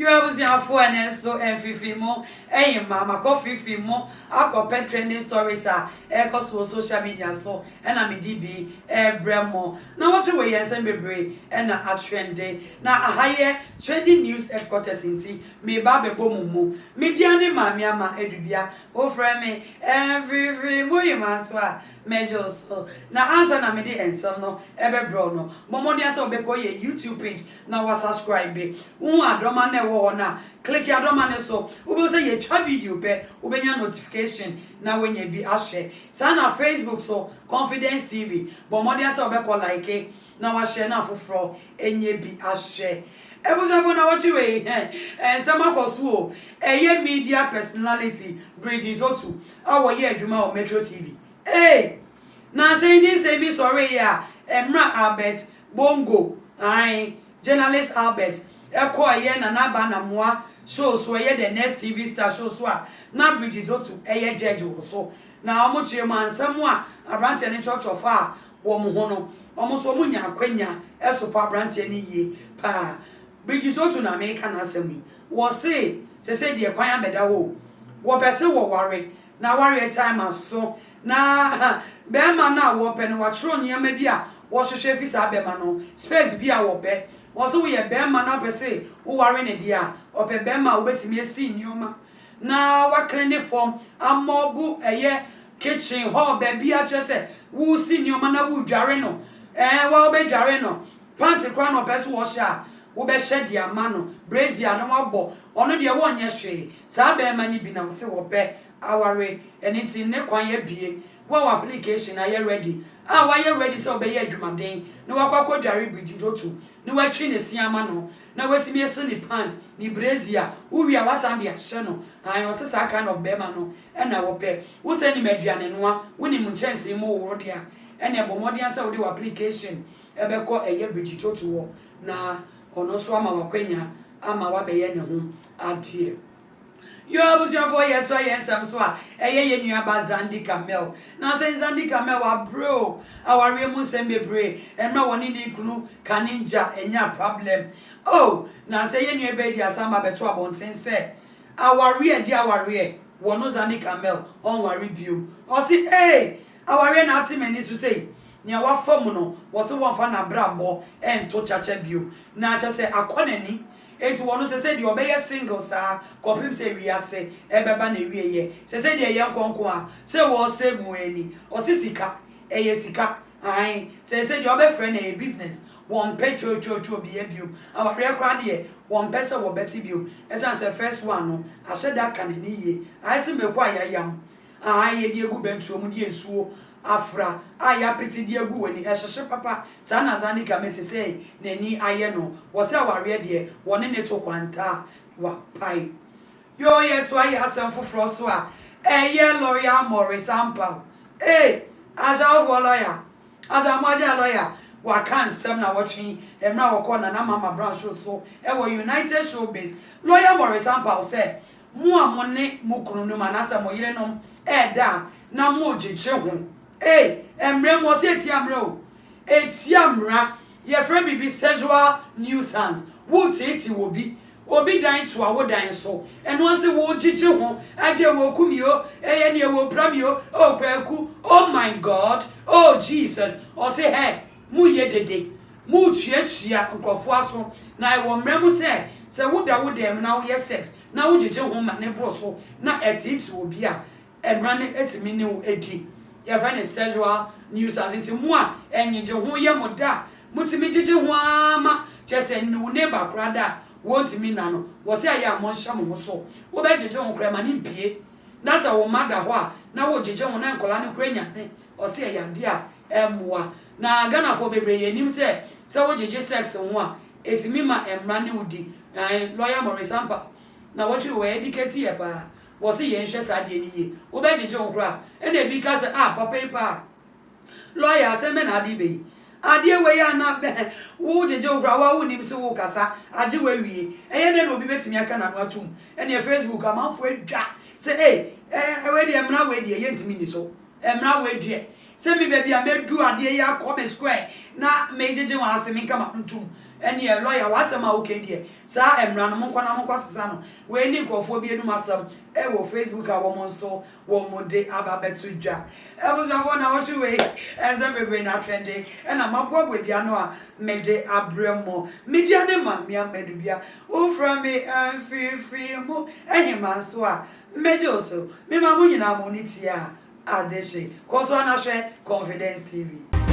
You was your phone and so and fifi mo. Hey, mama, coffee fifi mo. I got pet trending stories are echoes for social media so and I'm a DB bremo. Now what you way and send me and a trendy. Now a higher trending news headquarters in tea. Me babe bomumu. Mediani mamiama edubia. Oh, friend me every boy maswa. Major so now answer na me de ensem no ebe bro no momo dia so be go ye YouTube page na wa subscribe be un adoma na wo na click ya adoma ne so we be say ye twa video be we benya notification na when ye bi ahwe sa na Facebook so Confidence TV momo dia so be ko like na wa share na foforo enye bi ahwe ebuzo na what you wey some akoso eye media personality Bridget Otu awo ye adwuma o Metro TV. Hey, now saying this, say me sorry, yeah. Emra Albert Bongo, journalist Albert. Eko aye na naba na moa show so aye the next TV star show so na Bridget Otu aye judge so. Na omo chiema nsam a abrantie ne church of a wo mo ho no. Omo so omo nya akwanya esopo abrantie ne yie pa. Bridget Otu na me ka na asemi. Wo say de kwan abeda wo. Wo pese wo ware. Na ware time aso. Na bema na wo pe no watro nyama bia wo hwehwe fisa bema no space bia wo pe wo so we bema na pe se wo ware ne dia ope bema wo betimi esi nyoma na wakre ne form amobu eye kitchen hall be bia chese wo si nyoma na wo dware no wo be dware no panty kwa no pe se wo sha wo be hye dia ma no brazier no wabo ono de wo nye hwe sa bema ni bi na wo se wo pe aware anything ne kwan ye bie wo application are you ready why you ready to obey adwumaden na wakwa dware Bridget Otu na watwi ne siama no na watimi ese ni pants ni brazier uwi awasa de ahye no an osesa kind of bema no na wo pe wo se ni maduane no a woni mu chance mo wo de a ene bomodi ansa wo de application ebeko eye Bridget Otu wo na ono so ama wakwanya ama wabeye ne ho adie. You was your 4 years, so yes, I'm so a new about Zandi Camel. Now say Zandi Camel, bro, our real Muslim be and no one in the canoe can ninja and your problem. Oh, now say you baby as some better about say our real dear warrior, one knows Zandi Camel on our review. Or see, hey, our real Nazi men is to say. Nya wa fomuno what one fan a brabo and to chacha view. Now just say a coneni. Eti wono se de obeye single sa kopim se wiase ebeba na wieye se de ye konko a se wo se mu ani o se sika eye sika ai se de obefre na e business one petrol cho bi ebiu aware kwa de one person wo beti biu esan se first one no aheda kan ni ye ai se mekwa yayam ai ye de egu bentro mu de ensuo afra aya peti de egu wani ehhehye papa sa na zani ka mesese nani aye no wo se aware de woni ne to kwanta wa pai yo ye to aye asem foforo so a eye lawyer Morris Ampao aja wo lawyer aza maja lawyer wa kan sem na watching emra wo na mama brown show so e wo United Showbiz lawyer Morris Ampao say mu amone mu kunu no manasa mo yire no da na mo jeje ho emre mo se etiamra o etiamra ye frɛ bibi sexual nuisance wo teti wo bi obi dan to awo dan so eno ase wo jeje ho aje wo kumio eye ne wo pramio o kwaku oh my god oh Jesus o say hey mu ye dede mu tuatua nkofo aso na e wo mrɛ mu se wo da wo dem na wo ye sex na wo jeje ho ma ne bro so na etiti obi a enra ne etimi ne wo edi ye friend is sexual nuisance inti mu a enyeje ho ye moda mutimi jeje ho ama chese nu ne bakrada wonti na no wo se aye amon hya mo so wo be jeje ho kra ma ni pie na sa wo mada ho a na wo jeje ho na nkola ne kra nya ne o se ya de a emwa na Ghana for bebre ye nim se wo jeje sex ho a etimi ma emra ne wudi lawyer Morris Ampao na what you were educated ye pa wo se ye nhwe sa de ni ye wo be jeje ho kra e na bi ka se papa lawyer se me na adi be ade we ya na wo jeje ogura wa wonim se wo kasa age we wie eye de no obi betimi aka na no atum ene Facebook amanfo adwa se we de emra we de ye ntimi ni so emra we de se mi baby a medu ade ya come square na me jeje wa ase mi kama ntum any a lawyer was a okay, sir, and Ranamon we need go for being masam, Facebook, a woman so, one more day about Betsuja. I was a 1 hour to wait, as every not trendy, and I'm up with Yanoa, Mede Abremo, Medianema, Mia Medubia, who from me and free mo, any man so, Mejoso, Mima Munina Monitia, Adeshi, Koswana Confidence TV.